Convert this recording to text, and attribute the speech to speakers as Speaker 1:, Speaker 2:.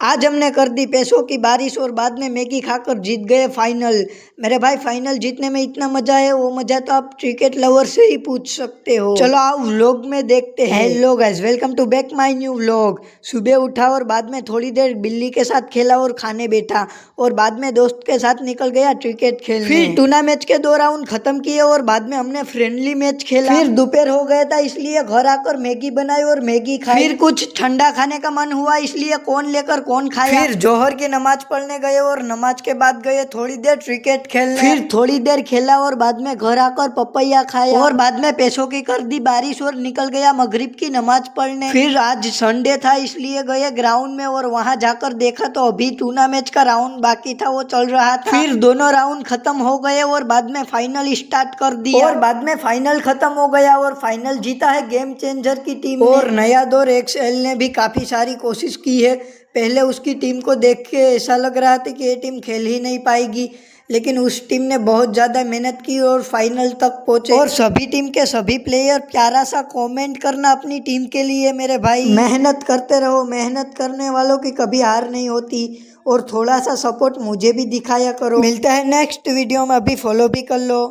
Speaker 1: आज हमने कर दी पैसों की बारिश और बाद में मैगी खाकर जीत गए फाइनल। मेरे भाई फाइनल जीतने में इतना मजा है, वो मजा तो आप क्रिकेट लवर से ही पूछ सकते हो। चलो आओ व्लॉग में देखते हैं। Hello guys, welcome to back my new vlog. सुबह उठा और बाद में थोड़ी देर बिल्ली के साथ खेला और खाने बैठा और बाद में दोस्त के साथ निकल गया क्रिकेट खेलने। फिर टूना मैच के 2 राउंड खत्म किए और बाद में हमने फ्रेंडली मैच खेला। फिर दोपहर हो गया था इसलिए घर आकर मैगी बनाई और मैगी खाई। फिर कुछ ठंडा खाने का मन हुआ इसलिए कौन लेकर कौन खाया। फिर जोहर की नमाज पढ़ने गए और नमाज के बाद गए थोड़ी देर क्रिकेट खेलने। फिर थोड़ी देर खेला और बाद में घर आकर पपैया खाया और बाद में पैसों की कर दी बारिश और निकल गया मगरिब की नमाज पढ़ने। फिर आज संडे था इसलिए गए ग्राउंड में और वहां जाकर देखा तो अभी टूना मैच का राउंड बाकी था, वो चल रहा था। फिर दोनों राउंड खत्म हो गए और बाद में फाइनल स्टार्ट कर दिया और बाद में फाइनल खत्म हो गया और फाइनल जीता है गेम चेंजर की टीम और नया दौर एक्सएल ने भी काफी सारी कोशिश की है। पहले उसकी टीम को देख के ऐसा लग रहा था कि ये टीम खेल ही नहीं पाएगी, लेकिन उस टीम ने बहुत ज़्यादा मेहनत की और फाइनल तक पहुंचे। और सभी टीम के सभी प्लेयर प्यारा सा कमेंट करना अपनी टीम के लिए मेरे भाई। मेहनत करते रहो, मेहनत करने वालों की कभी हार नहीं होती और थोड़ा सा सपोर्ट मुझे भी दिखाया करो। मिलता है नेक्स्ट वीडियो में, अभी फॉलो भी कर लो।